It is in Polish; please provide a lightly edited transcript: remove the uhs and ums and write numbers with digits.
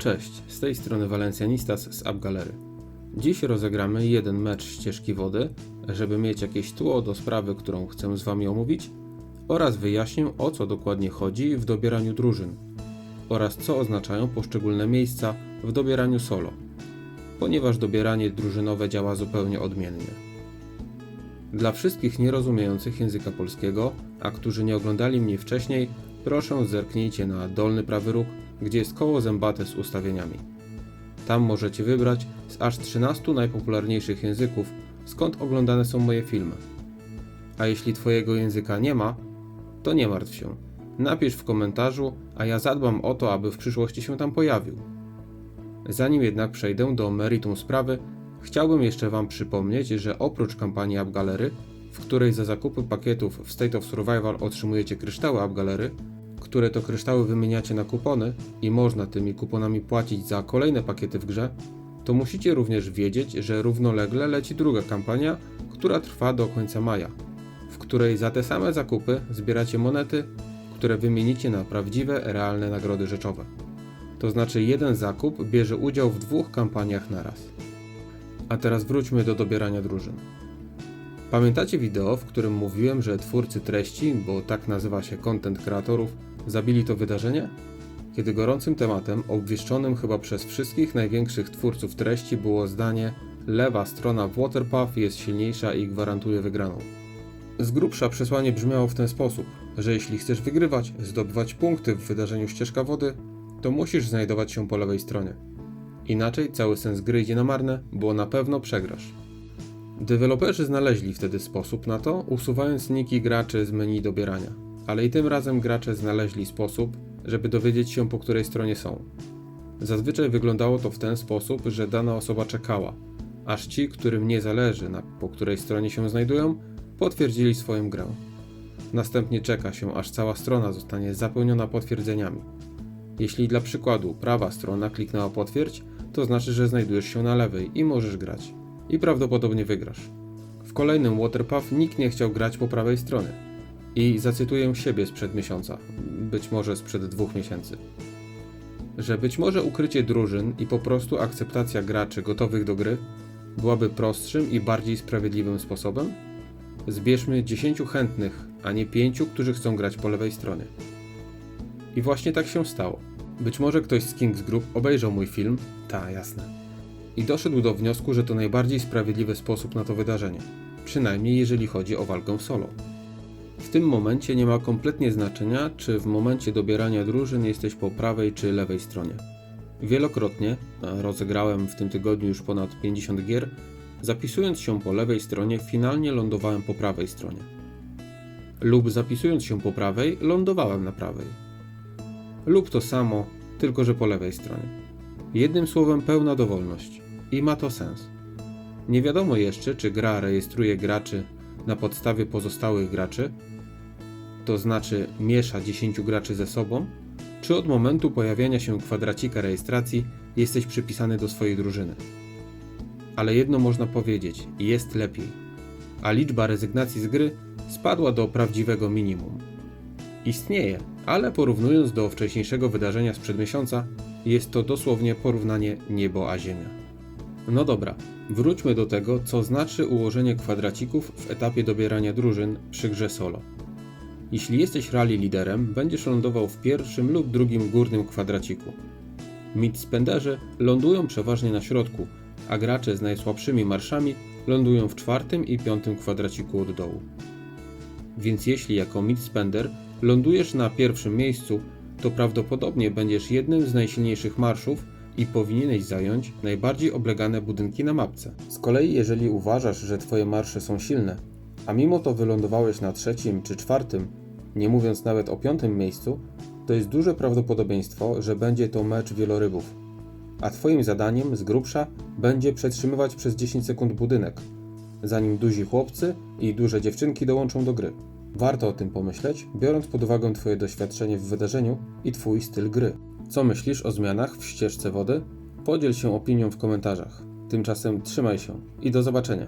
Cześć, z tej strony Valencianistas z AppGallery. Dziś rozegramy jeden mecz ścieżki wody, żeby mieć jakieś tło do sprawy, którą chcę z Wami omówić, oraz wyjaśnię, o co dokładnie chodzi w dobieraniu drużyn oraz co oznaczają poszczególne miejsca w dobieraniu solo, ponieważ dobieranie drużynowe działa zupełnie odmiennie. Dla wszystkich nierozumiejących języka polskiego, a którzy nie oglądali mnie wcześniej, proszę zerknijcie na dolny prawy róg, gdzie jest koło zębate z ustawieniami. Tam możecie wybrać z aż 13 najpopularniejszych języków, skąd oglądane są moje filmy. A jeśli Twojego języka nie ma, to nie martw się. Napisz w komentarzu, a ja zadbam o to, aby w przyszłości się tam pojawił. Zanim jednak przejdę do meritum sprawy, chciałbym jeszcze Wam przypomnieć, że oprócz kampanii AppGallery, w której za zakupy pakietów w State of Survival otrzymujecie kryształy AppGallery, które to kryształy wymieniacie na kupony i można tymi kuponami płacić za kolejne pakiety w grze, to musicie również wiedzieć, że równolegle leci druga kampania, która trwa do końca maja, w której za te same zakupy zbieracie monety, które wymienicie na prawdziwe, realne nagrody rzeczowe. To znaczy jeden zakup bierze udział w 2 kampaniach naraz. A teraz wróćmy do dobierania drużyn. Pamiętacie wideo, w którym mówiłem, że twórcy treści, bo tak nazywa się content kreatorów, zabili to wydarzenie? Kiedy gorącym tematem, obwieszczonym chyba przez wszystkich największych twórców treści, było zdanie: lewa strona w Waterpath jest silniejsza i gwarantuje wygraną. Z grubsza przesłanie brzmiało w ten sposób, że jeśli chcesz wygrywać, zdobywać punkty w wydarzeniu ścieżka wody, to musisz znajdować się po lewej stronie. Inaczej cały sens gry idzie na marne, bo na pewno przegrasz. Deweloperzy znaleźli wtedy sposób na to, usuwając niki graczy z menu dobierania, ale i tym razem gracze znaleźli sposób, żeby dowiedzieć się, po której stronie są. Zazwyczaj wyglądało to w ten sposób, że dana osoba czekała, aż ci, którym nie zależy po której stronie się znajdują, potwierdzili swoją grę. Następnie czeka się, aż cała strona zostanie zapełniona potwierdzeniami. Jeśli dla przykładu prawa strona kliknęła potwierdź, to znaczy, że znajdujesz się na lewej i możesz grać. I prawdopodobnie wygrasz. W kolejnym Waterpath nikt nie chciał grać po prawej stronie. I zacytuję siebie sprzed miesiąca, być może sprzed 2 miesięcy. Że być może ukrycie drużyn i po prostu akceptacja graczy gotowych do gry byłaby prostszym i bardziej sprawiedliwym sposobem? Zbierzmy 10 chętnych, a nie 5, którzy chcą grać po lewej stronie. I właśnie tak się stało. Być może ktoś z Kings Group obejrzał mój film, jasne, i doszedł do wniosku, że to najbardziej sprawiedliwy sposób na to wydarzenie, przynajmniej jeżeli chodzi o walkę solo. W tym momencie nie ma kompletnie znaczenia, czy w momencie dobierania drużyn jesteś po prawej czy lewej stronie. Wielokrotnie, rozegrałem w tym tygodniu już ponad 50 gier, zapisując się po lewej stronie finalnie lądowałem po prawej stronie. Lub zapisując się po prawej, lądowałem na prawej. Lub to samo, tylko że po lewej stronie. Jednym słowem pełna dowolność. I ma to sens. Nie wiadomo jeszcze, czy gra rejestruje graczy na podstawie pozostałych graczy, to znaczy miesza 10 graczy ze sobą, czy od momentu pojawienia się kwadracika rejestracji jesteś przypisany do swojej drużyny. Ale jedno można powiedzieć, jest lepiej. A liczba rezygnacji z gry spadła do prawdziwego minimum. Istnieje, ale porównując do wcześniejszego wydarzenia sprzed miesiąca, jest to dosłownie porównanie niebo a ziemia. No dobra, wróćmy do tego, co znaczy ułożenie kwadracików w etapie dobierania drużyn przy grze solo. Jeśli jesteś rally liderem, będziesz lądował w pierwszym lub drugim górnym kwadraciku. Mid-spenderzy lądują przeważnie na środku, a gracze z najsłabszymi marszami lądują w 4. i 5. kwadraciku od dołu. Więc jeśli jako mid-spender lądujesz na pierwszym miejscu, to prawdopodobnie będziesz jednym z najsilniejszych marszów i powinieneś zająć najbardziej oblegane budynki na mapce. Z kolei jeżeli uważasz, że twoje marsze są silne, a mimo to wylądowałeś na 3. czy 4., nie mówiąc nawet o 5. miejscu, to jest duże prawdopodobieństwo, że będzie to mecz wielorybów. A twoim zadaniem z grubsza będzie przetrzymywać przez 10 sekund budynek, zanim duzi chłopcy i duże dziewczynki dołączą do gry. Warto o tym pomyśleć, biorąc pod uwagę twoje doświadczenie w wydarzeniu i twój styl gry. Co myślisz o zmianach w ścieżce wody? Podziel się opinią w komentarzach. Tymczasem trzymaj się i do zobaczenia.